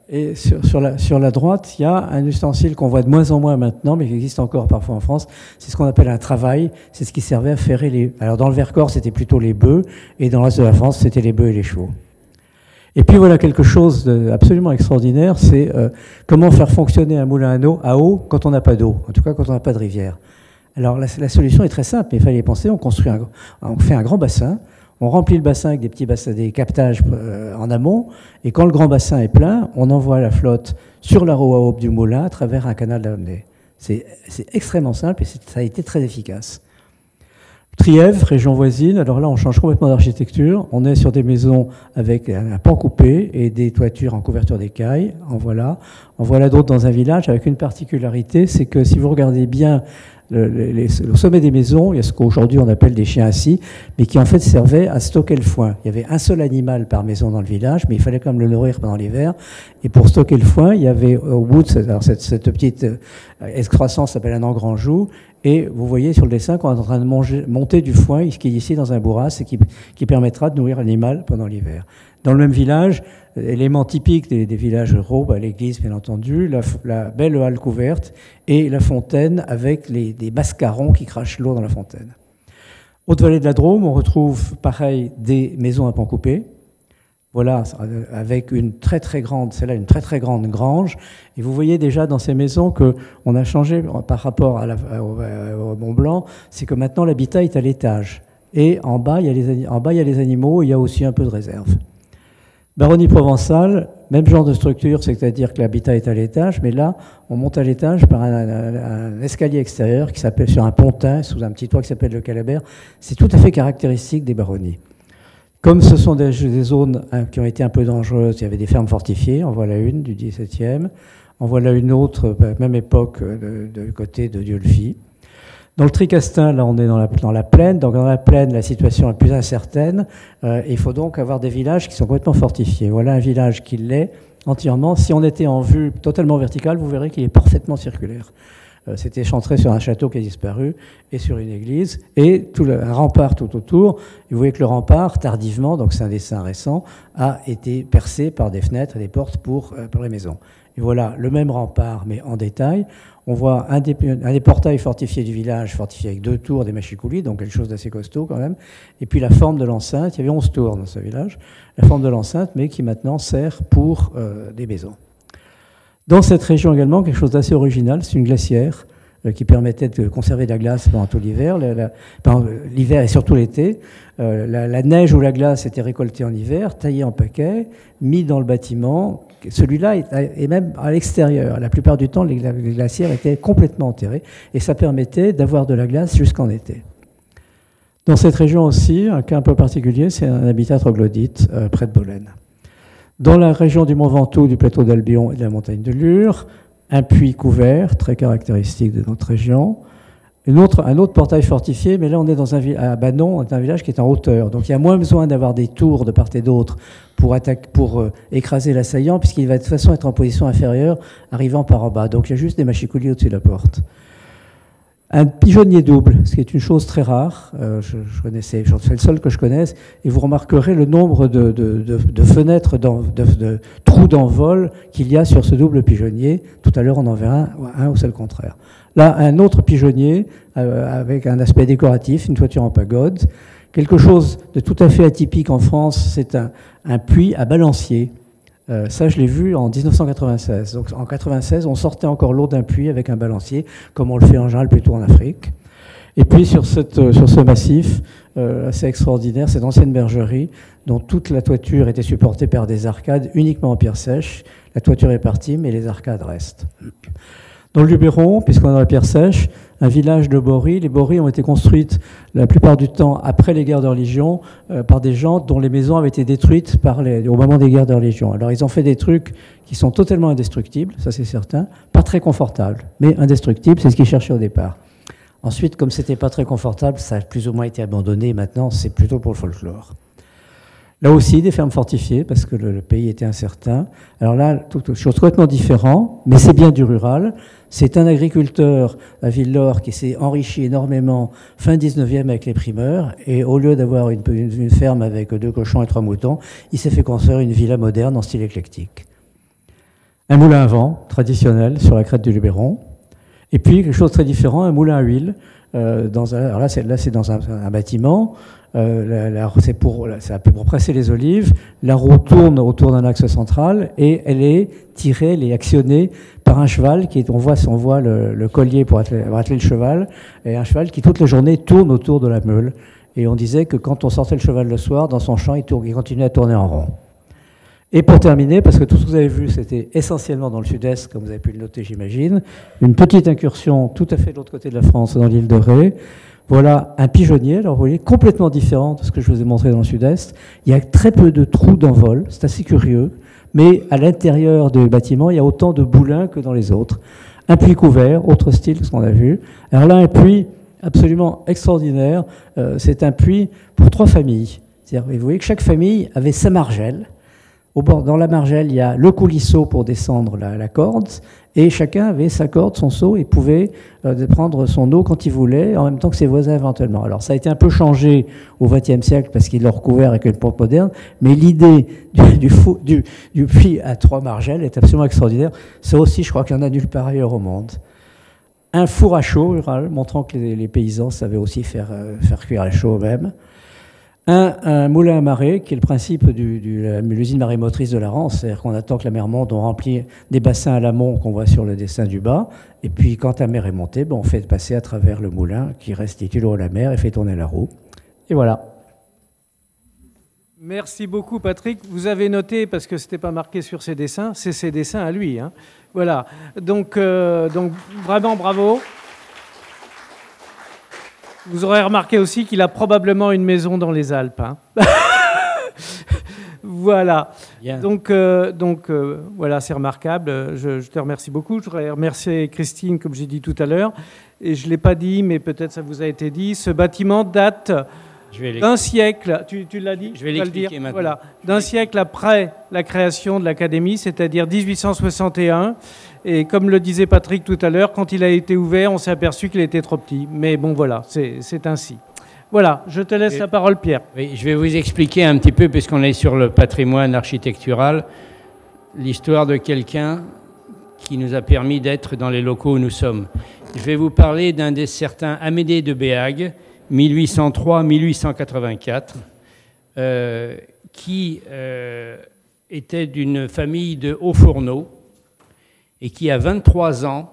Et sur la droite, il y a un ustensile qu'on voit de moins en moins maintenant, mais qui existe encore parfois en France. C'est ce qu'on appelle un travail. C'est ce qui servait à ferrer les... Alors dans le Vercors, c'était plutôt les bœufs, et dans le reste de la France, c'était les bœufs et les chevaux. Et puis voilà quelque chose d'absolument extraordinaire, c'est comment faire fonctionner un moulin à eau quand on n'a pas d'eau, en tout cas quand on n'a pas de rivière. Alors la solution est très simple, mais il fallait y penser. On fait un grand bassin. On remplit le bassin avec des captages en amont, et quand le grand bassin est plein, on envoie la flotte sur la roue à aube du moulin à travers un canal d'amener. C'est extrêmement simple et ça a été très efficace. Trièvre, région voisine, alors là on change complètement d'architecture. On est sur des maisons avec un pan coupé et des toitures en couverture d'écailles. En voilà d'autres dans un village avec une particularité, c'est que si vous regardez bien au sommet des maisons, il y a ce qu'aujourd'hui on appelle des chiens assis, mais qui en fait servaient à stocker le foin. Il y avait un seul animal par maison dans le village, mais il fallait quand même le nourrir pendant l'hiver. Et pour stocker le foin, il y avait au bout de cette petite excroissance s'appelle un engrangeau. Et vous voyez sur le dessin qu'on est en train de monter du foin, qui est ici dans un bourras, et qui permettra de nourrir l'animal pendant l'hiver. Dans le même village, élément typique des villages ruraux, l'église bien entendu, la belle halle couverte et la fontaine avec des mascarons qui crachent l'eau dans la fontaine. Haute-Vallée de la Drôme, on retrouve pareil des maisons à pan coupé. Voilà, avec une très très grande grange. Et vous voyez déjà dans ces maisons qu'on a changé par rapport au Mont Blanc, c'est que maintenant l'habitat est à l'étage. Et en bas, il y a les animaux, il y a aussi un peu de réserve. Baronnie provençale, même genre de structure, c'est-à-dire que l'habitat est à l'étage, mais là, on monte à l'étage par un escalier extérieur qui s'appelle sur un pontin, sous un petit toit qui s'appelle le Calabert. C'est tout à fait caractéristique des baronnies. Comme ce sont des zones qui ont été un peu dangereuses, il y avait des fermes fortifiées, en voilà une du XVIIe, en voilà une autre, même époque, de côté de Dieulefit. Dans le Tricastin, là, on est dans la plaine. Donc, dans la plaine, la situation est plus incertaine. Il faut donc avoir des villages qui sont complètement fortifiés. Voilà un village qui l'est entièrement. Si on était en vue totalement verticale, vous verrez qu'il est parfaitement circulaire. C'était chantré sur un château qui a disparu et sur une église et un rempart tout autour. Et vous voyez que le rempart, tardivement, donc c'est un dessin récent, a été percé par des fenêtres et des portes pour les maisons. Et voilà le même rempart, mais en détail. On voit un des portails fortifiés du village, fortifié avec 2 tours, des machicoulis, donc quelque chose d'assez costaud quand même. Et puis la forme de l'enceinte, il y avait 11 tours dans ce village, la forme de l'enceinte, mais qui maintenant sert pour des maisons. Dans cette région également, quelque chose d'assez original, c'est une glacière qui permettait de conserver de la glace pendant tout l'hiver, l'hiver et surtout l'été. La neige ou la glace était récoltée en hiver, taillée en paquets, mis dans le bâtiment. Celui-là est même à l'extérieur. La plupart du temps, les glacières étaient complètement enterrées et ça permettait d'avoir de la glace jusqu'en été. Dans cette région aussi, un cas un peu particulier, c'est un habitat troglodyte près de Bolène. Dans la région du Mont Ventoux, du plateau d'Albion et de la montagne de Lure, un puits couvert, très caractéristique de notre région. Un autre portail fortifié, mais là on est à Banon, un village qui est en hauteur. Donc il y a moins besoin d'avoir des tours de part et d'autre pour écraser l'assaillant, puisqu'il va de toute façon être en position inférieure, arrivant par en bas. Donc il y a juste des machicoulis au-dessus de la porte. Un pigeonnier double, ce qui est une chose très rare, c'est le seul que je connaisse, et vous remarquerez le nombre de fenêtres, de trous d'envol qu'il y a sur ce double pigeonnier. Tout à l'heure, on en verra un ou c'est le contraire. Là, un autre pigeonnier avec un aspect décoratif, une toiture en pagode. Quelque chose de tout à fait atypique en France, c'est un puits à balancier. Ça, je l'ai vu en 1996. Donc, en 1996, on sortait encore l'eau d'un puits avec un balancier, comme on le fait en général plutôt en Afrique. Et puis, sur ce massif assez extraordinaire, cette ancienne bergerie, dont toute la toiture était supportée par des arcades uniquement en pierre sèche. La toiture est partie, mais les arcades restent. Dans le Luberon, puisqu'on est dans la pierre sèche, un village de Bories. Les Bories ont été construites la plupart du temps après les guerres de religion par des gens dont les maisons avaient été détruites au moment des guerres de religion. Alors ils ont fait des trucs qui sont totalement indestructibles, ça c'est certain, pas très confortables, mais indestructibles, c'est ce qu'ils cherchaient au départ. Ensuite, comme c'était pas très confortable, ça a plus ou moins été abandonné et maintenant c'est plutôt pour le folklore. Là aussi, des fermes fortifiées, parce que le pays était incertain. Alors là, toute chose complètement différente, mais c'est bien du rural. C'est un agriculteur à Villelaure qui s'est enrichi énormément fin 19e avec les primeurs, et au lieu d'avoir une ferme avec 2 cochons et 3 moutons, il s'est fait construire une villa moderne en style éclectique. Un moulin à vent traditionnel sur la crête du Luberon, et puis quelque chose de très différent, un moulin à huile. Alors là, c'est dans un bâtiment. C'est pour presser les olives. La roue tourne autour d'un axe central et elle est tirée, elle est actionnée par un cheval on voit le collier pour atteler le cheval, et un cheval qui toute la journée tourne autour de la meule. Et on disait que quand on sortait le cheval le soir, dans son champ, il continuait à tourner en rond. Et pour terminer, parce que tout ce que vous avez vu, c'était essentiellement dans le sud-est, comme vous avez pu le noter, j'imagine, une petite incursion tout à fait de l'autre côté de la France, dans l'île de Ré. Voilà un pigeonnier, alors vous voyez, complètement différent de ce que je vous ai montré dans le sud-est. Il y a très peu de trous d'envol, c'est assez curieux, mais à l'intérieur du bâtiment, il y a autant de boulins que dans les autres. Un puits couvert, autre style que ce qu'on a vu. Alors là, un puits absolument extraordinaire, c'est un puits pour 3 familles. C'est-à-dire, vous voyez que chaque famille avait sa margelle. Dans la margelle, il y a le coulisseau pour descendre la corde, et chacun avait sa corde, son seau, et pouvait prendre son eau quand il voulait, en même temps que ses voisins éventuellement. Alors ça a été un peu changé au XXe siècle parce qu'il l'a recouvert avec une pompe moderne, mais l'idée du puits à 3 margelles est absolument extraordinaire. Ça aussi, je crois qu'il y en a nulle part ailleurs au monde. Un four à chaud rural, montrant que les paysans savaient aussi faire cuire à chaud eux-mêmes. Un moulin à marée, qui est le principe de l'usine marémotrice de la Rance, c'est-à-dire qu'on attend que la mer monte, on remplit des bassins à l'amont qu'on voit sur le dessin du bas, et puis quand la mer est montée, on fait passer à travers le moulin qui restitue l'eau à la mer et fait tourner la roue. Et voilà. Merci beaucoup, Patrick. Vous avez noté, parce que ce n'était pas marqué sur ses dessins, c'est ses dessins à lui. Hein. Voilà. Donc, vraiment bravo. Vous aurez remarqué aussi qu'il a probablement une maison dans les Alpes. Hein. Voilà. Bien. Donc, voilà, c'est remarquable. Je te remercie beaucoup. Je voudrais remercier Christine, comme j'ai dit tout à l'heure. Et je ne l'ai pas dit, mais peut-être ça vous a été dit. Ce bâtiment date d'un siècle. Tu l'as dit? Je vais l'expliquer maintenant. Voilà. D'un siècle après la création de l'Académie, c'est-à-dire 1861. Et comme le disait Patrick tout à l'heure, quand il a été ouvert, on s'est aperçu qu'il était trop petit. Mais bon, voilà, c'est ainsi. Voilà, je te laisse la parole, Pierre. Oui, je vais vous expliquer un petit peu, puisqu'on est sur le patrimoine architectural, l'histoire de quelqu'un qui nous a permis d'être dans les locaux où nous sommes. Je vais vous parler d'un des certains Amédée de Béhague, 1803-1884, qui était d'une famille de Haut-Fourneau et qui, à 23 ans,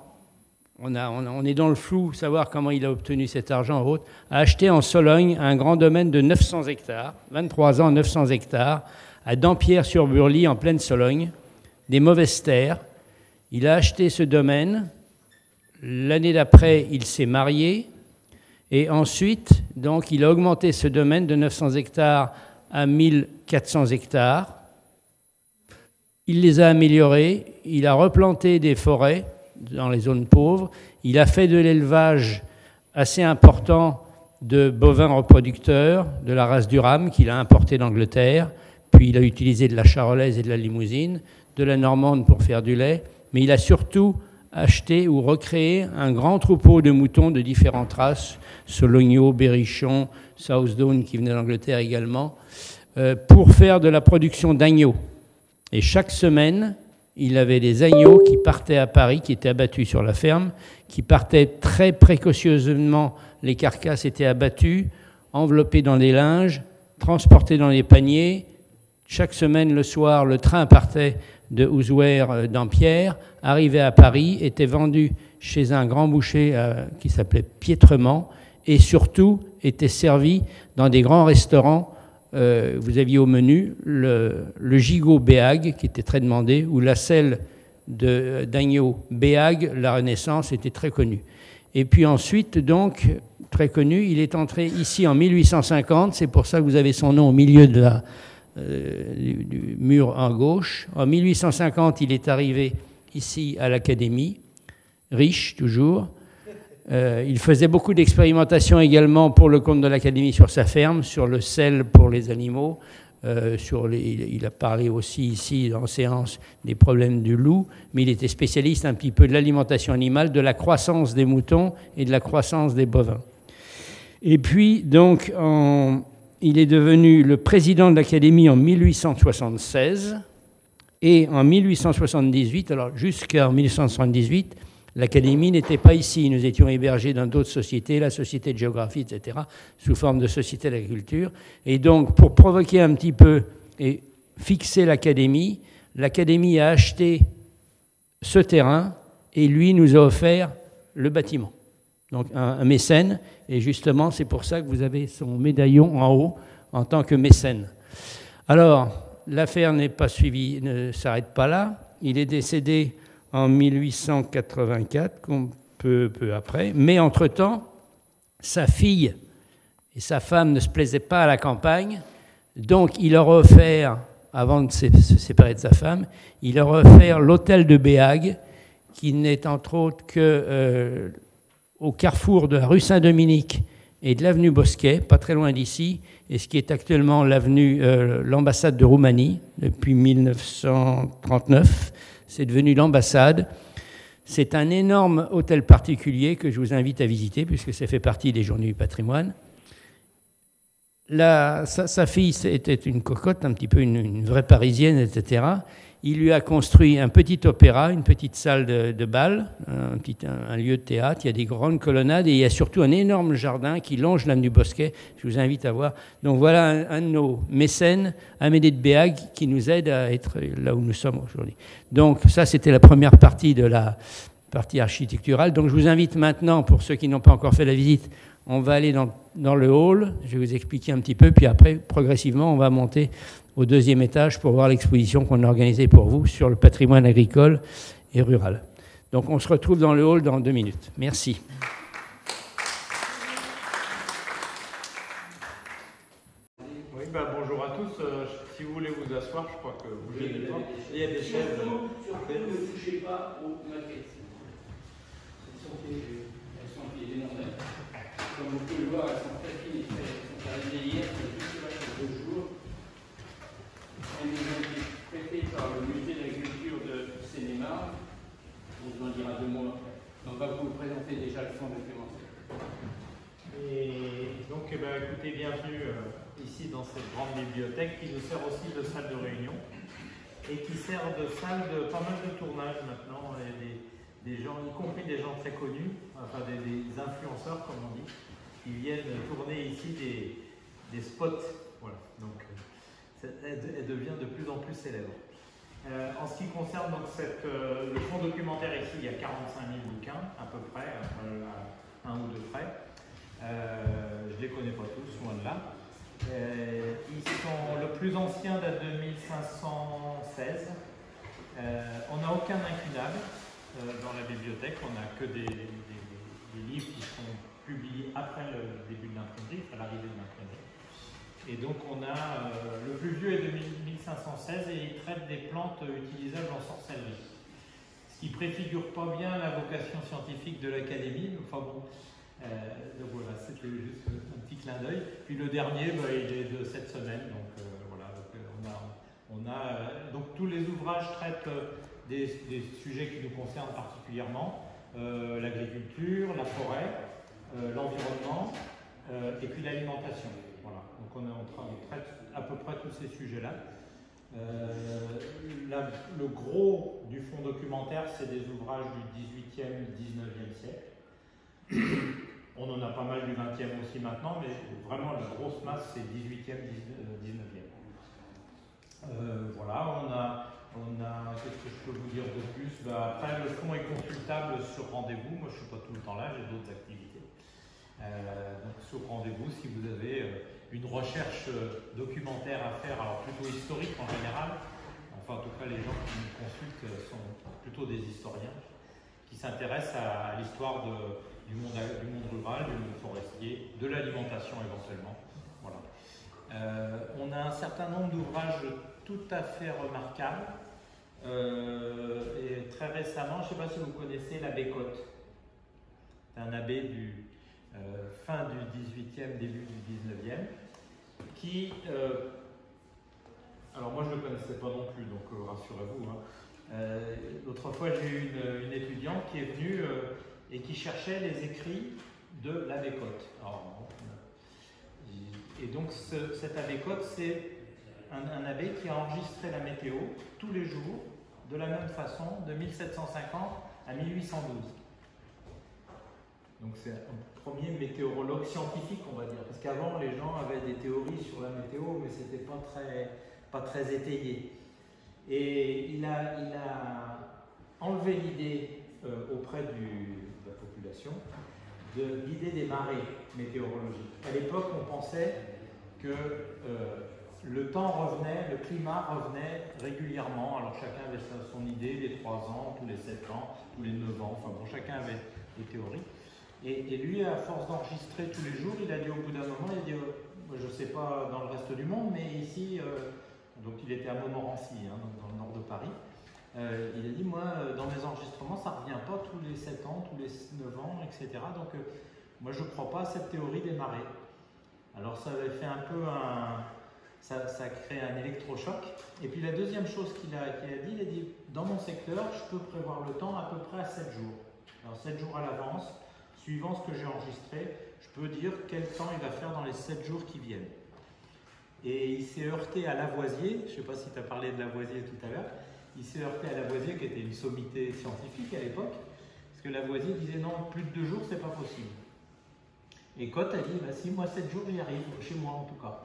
on est dans le flou, savoir comment il a obtenu cet argent en route, a acheté en Sologne un grand domaine de 900 hectares, 23 ans, 900 hectares, à Dampierre-sur-Burly, en pleine Sologne, des mauvaises terres. Il a acheté ce domaine. L'année d'après, il s'est marié. Et ensuite, donc, il a augmenté ce domaine de 900 hectares à 1400 hectares. Il les a améliorés. Il a replanté des forêts dans les zones pauvres. Il a fait de l'élevage assez important de bovins reproducteurs de la race Durham qu'il a importé d'Angleterre. Puis il a utilisé de la charolaise et de la limousine, de la normande pour faire du lait. Mais il a surtout acheté ou recréé un grand troupeau de moutons de différentes races, Sologno, Berrichon, Southdown qui venait d'Angleterre également, pour faire de la production d'agneaux. Et chaque semaine, il avait des agneaux qui partaient à Paris, qui étaient abattus sur la ferme, qui partaient très précautionneusement, les carcasses étaient abattues, enveloppées dans des linges, transportées dans des paniers. Chaque semaine, le soir, le train partait de Ouzouer Dampierre, arrivait à Paris, était vendu chez un grand boucher qui s'appelait Piétrement, et surtout était servi dans des grands restaurants. Vous aviez au menu le gigot Béhague, qui était très demandé, ou la selle d'agneau Béhague, la Renaissance, était très connue. Et puis ensuite, donc, très connu, il est entré ici en 1850, c'est pour ça que vous avez son nom au milieu de du mur en gauche. En 1850, il est arrivé ici à l'Académie, riche toujours. Il faisait beaucoup d'expérimentations également pour le compte de l'Académie sur sa ferme, sur le sel pour les animaux. Il a parlé aussi ici en séance des problèmes du loup, mais il était spécialiste un petit peu de l'alimentation animale, de la croissance des moutons et de la croissance des bovins. Et puis, donc, il est devenu le président de l'Académie en 1876, et en 1878, alors jusqu'en 1878, l'Académie n'était pas ici. Nous étions hébergés dans d'autres sociétés, la Société de géographie, etc., sous forme de Société d'agriculture. Et donc, pour provoquer un petit peu et fixer l'Académie a acheté ce terrain et lui nous a offert le bâtiment. Donc, un mécène. Et justement, c'est pour ça que vous avez son médaillon en haut en tant que mécène. Alors, l'affaire n'est pas suivie, ne s'arrête pas là. Il est décédé en 1884, peu après. Mais entre-temps, sa fille et sa femme ne se plaisaient pas à la campagne. Donc, il leur a offert, avant de se séparer de sa femme, il leur a offert l'hôtel de Béhague, qui n'est entre autres que au carrefour de la rue Saint-Dominique et de l'avenue Bosquet, pas très loin d'ici, et ce qui est actuellement l'ambassade de Roumanie depuis 1939. C'est devenu l'ambassade. C'est un énorme hôtel particulier que je vous invite à visiter puisque ça fait partie des Journées du patrimoine. Sa fille était une cocotte, un petit peu une vraie parisienne, etc. Il lui a construit un petit opéra, une petite salle de bal, un lieu de théâtre. Il y a des grandes colonnades et il y a surtout un énorme jardin qui longe l'avenue Bosquet. Je vous invite à voir. Donc voilà un de nos mécènes, Amédée de Béhague, qui nous aide à être là où nous sommes aujourd'hui. Donc ça, c'était la première partie de la partie architecturale. Donc je vous invite maintenant, pour ceux qui n'ont pas encore fait la visite, On va aller dans le hall, je vais vous expliquer un petit peu, puis après, progressivement, on va monter au deuxième étage pour voir l'exposition qu'on a organisée pour vous sur le patrimoine agricole et rural. Donc on se retrouve dans le hall dans 2 minutes. Merci. Oui, bonjour à tous. Si vous voulez vous asseoir, je crois que vous gênez pas. Il y a des chaises. Surtout, ne touchez pas aux maquettes. Elles sont pieds normales. Comme vous pouvez le voir, elles sont très fines et elles sont arrivées hier, c'est juste là pour 2 jours. Elles nous ont été prêtées par le musée d'agriculture de Seine-et-Marne. On vous en dira 2 mots après. On va vous présenter déjà le fonds documentaire. Et donc, écoutez, bienvenue ici dans cette grande bibliothèque qui nous sert aussi de salle de réunion et qui sert de salle de pas mal de tournages maintenant. Des gens, y compris des gens très connus, enfin des influenceurs comme on dit, qui viennent tourner ici des spots. Voilà. Donc, elle devient de plus en plus célèbre. En ce qui concerne donc le fonds documentaire ici, il y a 45 000 bouquins à peu près, à 1 ou 2 près. Je ne les connais pas tous, loin de là. Le plus ancien date de 1516. On n'a aucun incunable dans la bibliothèque, on n'a que des livres qui sont publiés après le début de l'imprimerie, à l'arrivée de l'imprimerie. Et donc on a, le plus vieux est de 1516 et il traite des plantes utilisables en sorcellerie. Ce qui préfigure pas bien la vocation scientifique de l'Académie, enfin bon, donc voilà, c'était juste un petit clin d'œil. Puis le dernier, il est de cette semaine, donc voilà, donc tous les ouvrages traitent des sujets qui nous concernent particulièrement, l'agriculture, la forêt, l'environnement et puis l'alimentation. Voilà. Donc on traite à peu près tous ces sujets-là. Le gros du fonds documentaire, c'est des ouvrages du 18e, 19e siècle. On en a pas mal du 20e aussi maintenant, mais vraiment la grosse masse, c'est 18e, 19e. Voilà, qu'est-ce que je peux vous dire de plus? Après, le fonds est consultable sur rendez-vous. Moi, je ne suis pas tout le temps là, j'ai d'autres activités. Donc, sur rendez-vous, si vous avez une recherche documentaire à faire, alors plutôt historique en général, enfin, en tout cas, les gens qui nous consultent sont plutôt des historiens qui s'intéressent à l'histoire du monde rural, du monde forestier, de l'alimentation éventuellement. Voilà. On a un certain nombre d'ouvrages tout à fait remarquables. Et très récemment, je ne sais pas si vous connaissez l'abbé Cotte. C'est un abbé du fin du 18e, début du 19e, qui... alors moi je ne le connaissais pas non plus, donc rassurez-vous. Hein. L'autre fois j'ai eu une étudiante qui est venue et qui cherchait les écrits de l'abbé Cotte. Et donc cet abbé Cotte, c'est un abbé qui a enregistré la météo tous les jours, de la même façon, de 1750 à 1812. Donc c'est un premier météorologue scientifique, on va dire, parce qu'avant les gens avaient des théories sur la météo, mais c'était pas très étayé. Et il a enlevé l'idée auprès de la population de l'idée des marées météorologiques. À l'époque, on pensait que le temps revenait, le climat revenait régulièrement. Alors chacun avait son idée, les 3 ans, tous les 7 ans, tous les 9 ans, enfin bon, chacun avait des théories. Et lui, à force d'enregistrer tous les jours, il a dit au bout d'un moment, il a dit, je ne sais pas dans le reste du monde, mais ici, donc il était à Montmorency, hein, dans le nord de Paris, il a dit, moi, dans mes enregistrements, ça ne revient pas tous les 7 ans, tous les 9 ans, etc. Donc, moi, je ne crois pas à cette théorie des marées. Alors, ça avait fait un peu ça a créé un électrochoc. Et puis, la deuxième chose qu'il a dit, dans mon secteur, je peux prévoir le temps à peu près à 7 jours. Alors, 7 jours à l'avance, suivant ce que j'ai enregistré, je peux dire quel temps il va faire dans les 7 jours qui viennent. Et il s'est heurté à Lavoisier, je ne sais pas si tu as parlé de Lavoisier tout à l'heure, il s'est heurté à Lavoisier qui était une sommité scientifique à l'époque, parce que Lavoisier disait non, plus de 2 jours, c'est pas possible. Et Cotte a dit, si moi 7 jours, j'y arrive, chez moi en tout cas.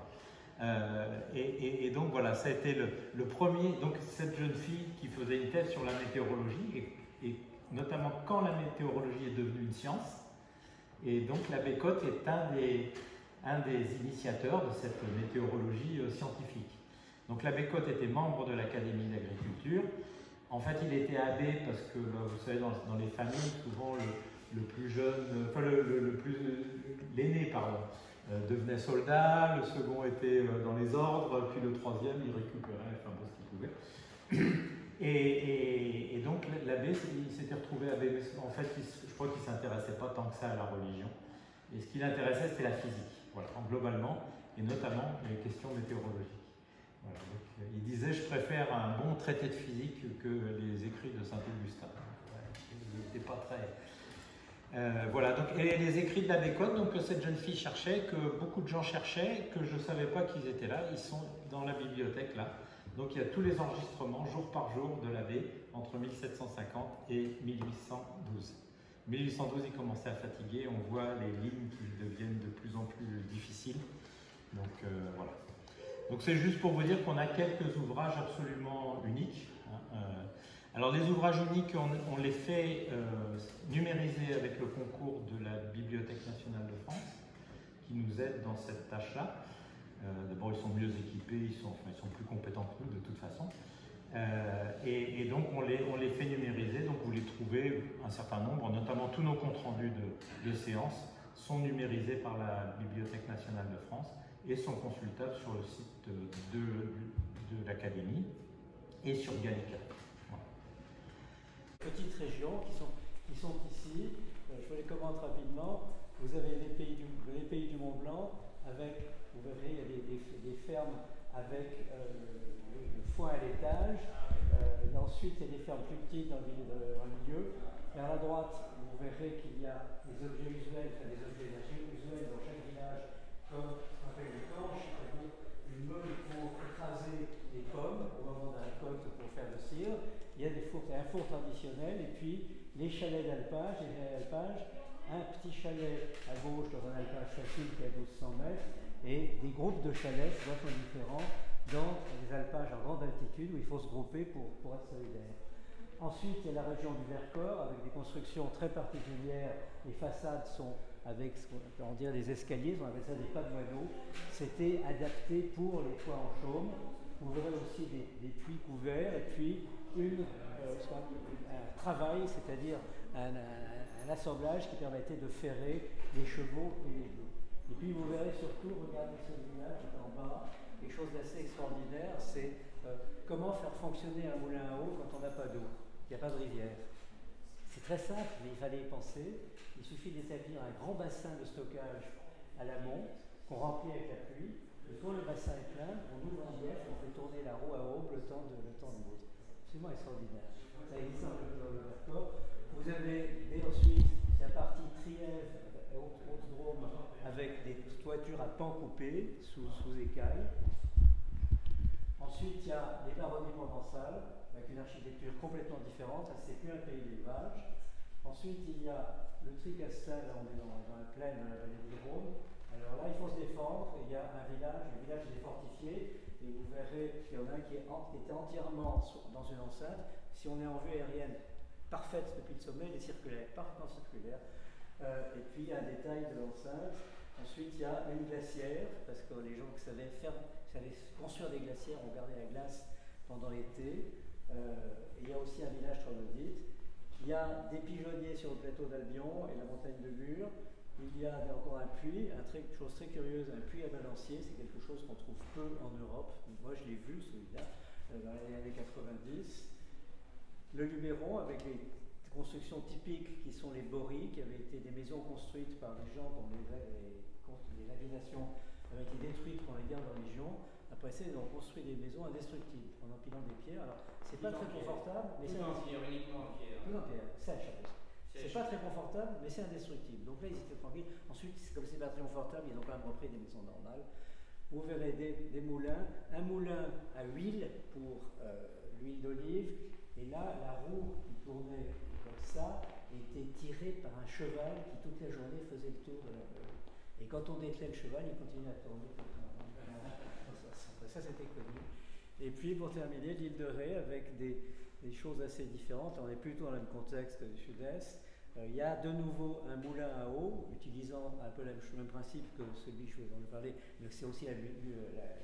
Et donc voilà, ça a été le premier, donc cette jeune fille qui faisait une thèse sur la météorologie, et notamment quand la météorologie est devenue une science, Et donc l'abbé Cotte est un des initiateurs de cette météorologie scientifique. Donc l'abbé Cotte était membre de l'Académie d'agriculture. En fait, il était abbé parce que, vous savez, dans les familles, souvent le plus jeune, enfin l'aîné, devenait soldat, le second était dans les ordres, puis le troisième, il récupérait, enfin bon, ce qu'il pouvait. Et donc l'abbé, il s'était retrouvé abbé, mais en fait, je crois qu'il ne s'intéressait pas tant que ça à la religion. Et ce qui l'intéressait, c'était la physique, voilà, globalement, et notamment les questions météorologiques. Voilà, donc, il disait, je préfère un bon traité de physique que les écrits de Saint-Augustin. Il n'était pas très... voilà, donc, et les écrits de l'abbé Cotte, donc, que cette jeune fille cherchait, que beaucoup de gens cherchaient, que je ne savais pas qu'ils étaient là, ils sont dans la bibliothèque là. Donc il y a tous les enregistrements, jour par jour, de l'abbé entre 1750 et 1812. 1812, il commençait à fatiguer, on voit les lignes qui deviennent de plus en plus difficiles. Donc voilà. Donc c'est juste pour vous dire qu'on a quelques ouvrages absolument uniques. Alors les ouvrages uniques, on les fait numériser avec le concours de la Bibliothèque nationale de France, qui nous aide dans cette tâche-là. D'abord, ils sont mieux équipés, ils sont plus compétents que nous de toute façon. Et donc, on les fait numériser. Donc, vous les trouvez un certain nombre, notamment tous nos comptes rendus de séances sont numérisés par la Bibliothèque nationale de France et sont consultables sur le site de l'Académie et sur Gallica. Voilà. Petites régions qui sont ici. Je vous les commente rapidement. Vous avez les pays du Mont Blanc, avec, vous verrez, il y a des fermes avec le foin à l'étage. Et ensuite, il y a des fermes plus petites dans le milieu. Vers la droite, vous verrez qu'il y a des objets usuels, des objets usuels dans chaque village, comme ce qu'on appelle des canches, c'est-à-dire une meule pour écraser les pommes au moment de la récolte pour faire le cidre. Il y a un four traditionnel, et puis les chalets d'alpage, un petit chalet à gauche dans un alpage facile qui est à 1200 mètres, et des groupes de chalets vachement différents dans les alpages en grande altitude où il faut se grouper pour être solidaire. Ensuite, il y a la région du Vercors avec des constructions très particulières. Les façades sont avec ce qu'on peut dire des escaliers, on appelle ça des pas de moineaux. C'était adapté pour les toits en chaume. Vous verrez aussi des puits couverts et puis un travail, c'est-à-dire un assemblage qui permettait de ferrer les chevaux et les loups. Et puis vous verrez surtout, regardez ce village en bas, quelque chose d'assez extraordinaire, c'est comment faire fonctionner un moulin à eau quand on n'a pas d'eau, il n'y a pas de rivière. C'est très simple, mais il fallait y penser. Il suffit d'établir un grand bassin de stockage à l'amont, qu'on remplit avec la pluie, et quand le bassin est plein, on ouvre un bief, on fait tourner la roue à aube le temps de l'autre. Absolument extraordinaire. Ça existe un peu dans le Vercors. Vous avez ensuite la partie Trièves, Haute-Drôme, avec des toitures à pans coupés, sous écailles. Ensuite, il y a les baronnies provençales, avec une architecture complètement différente. Ça, c'est plus un pays d'élevage. Ensuite, il y a le Tricastel, là on est dans la plaine, dans la vallée du Rhône. Alors là, il faut se défendre, et il y a le village est fortifié, et vous verrez qu'il y en a un qui était entièrement dans une enceinte. Si on est en vue aérienne parfaite depuis le sommet, il est circulaire, parfaitement circulaire. Et puis, il y a un détail de l'enceinte. Ensuite, il y a une glacière, parce que les gens qui savaient construire des glacières ont gardé la glace pendant l'été. Et il y a aussi un village troglodyte. Il y a des pigeonniers sur le plateau d'Albion et la montagne de Bure. Il y a encore un puits, chose très curieuse, un puits à balancier. C'est quelque chose qu'on trouve peu en Europe. Moi, je l'ai vu, celui-là, dans les années 90. Le Luberon, avec les constructions typiques qui sont les bories, qui avaient été des maisons construites par des gens dont les navigations avaient été détruites pendant les guerres de religion. Après ça, ils ont construit des maisons indestructibles en empilant des pierres. Alors, c'est pas très confortable, mais c'est uniquement en pierre. Tout en pierre, sèche. C'est pas très confortable, mais c'est indestructible. Donc là, ils étaient tranquilles. Ensuite, comme c'est pas très confortable, ils ont quand même repris des maisons normales. Vous verrez des moulins, un moulin à huile pour l'huile d'olive, et là, la roue qui tournait comme ça était tirée par un cheval qui toute la journée faisait le tour de la meule. Et quand on dételait le cheval, il continuait à tourner. Ça, c'était connu. Et puis, pour terminer, l'île de Ré, avec des choses assez différentes. On est plutôt dans le contexte du sud-est, Il y a de nouveau un moulin à eau, utilisant un peu le même principe que celui dont je parlais, mais c'est aussi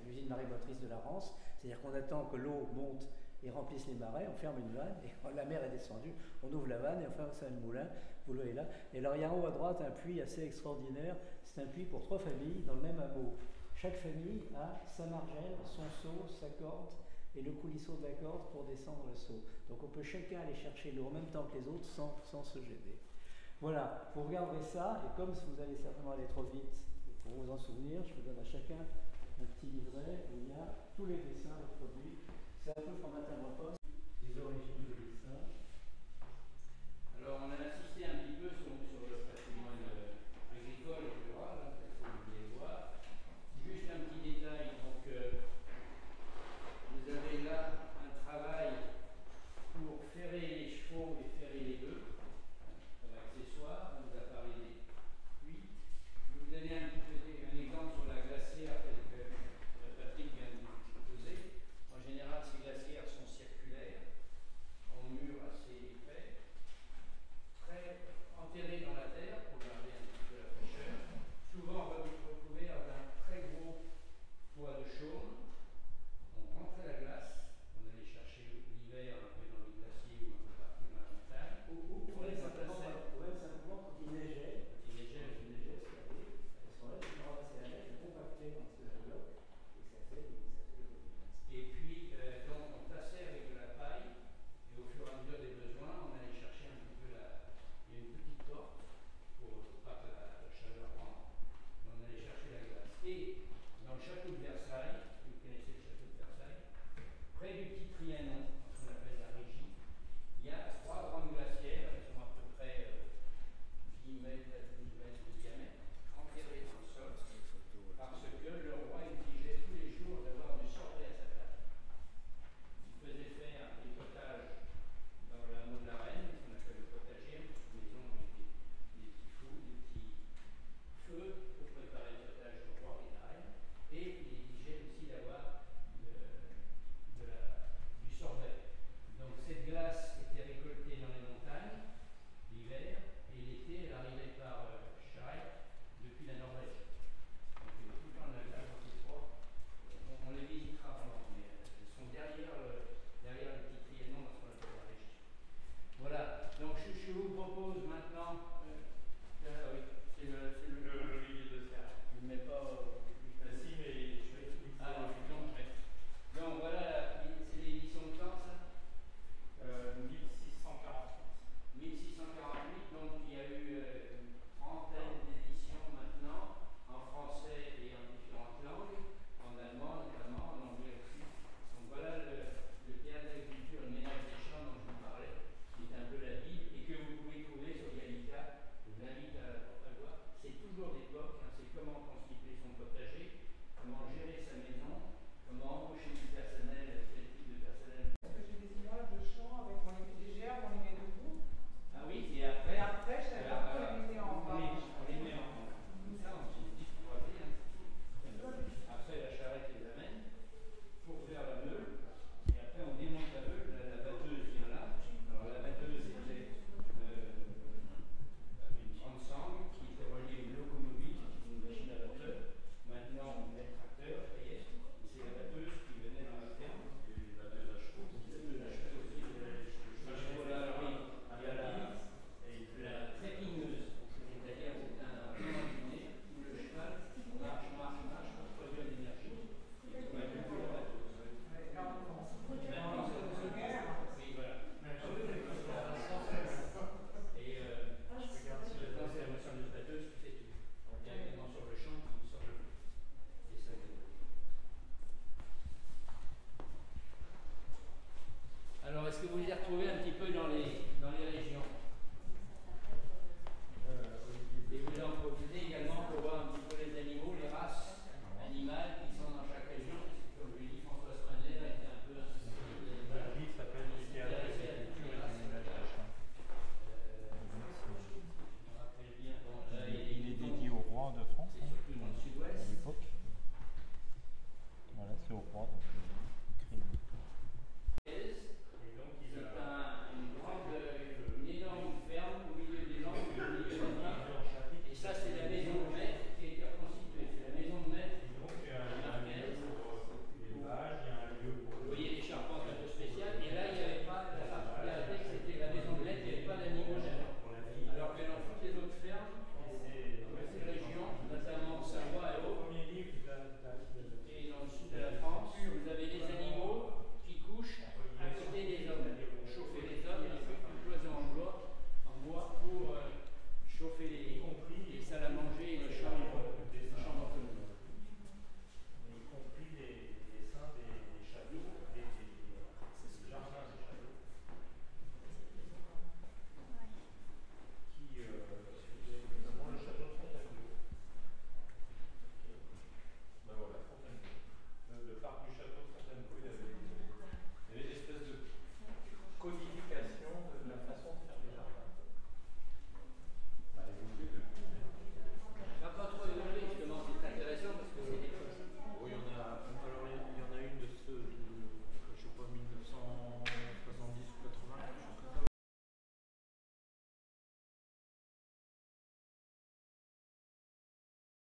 l'usine marémotrice de la Rance. C'est-à-dire qu'on attend que l'eau monte et remplisse les marais, on ferme une vanne, et quand la mer est descendue, on ouvre la vanne et on ferme ça le moulin, vous le voyez là. Et alors il y a en haut à droite un puits assez extraordinaire, c'est un puits pour 3 familles dans le même hameau. Chaque famille a sa margelle, son seau, sa corde, et le coulisseau de la corde pour descendre le seau. Donc on peut chacun aller chercher l'eau en même temps que les autres sans se gêner. Voilà, vous regardez ça, et comme vous allez certainement aller trop vite, pour vous en souvenir, je vous donne à chacun un petit livret où il y a tous les dessins reproduits. C'est un peu format à poste, les origines des dessins. Alors on a la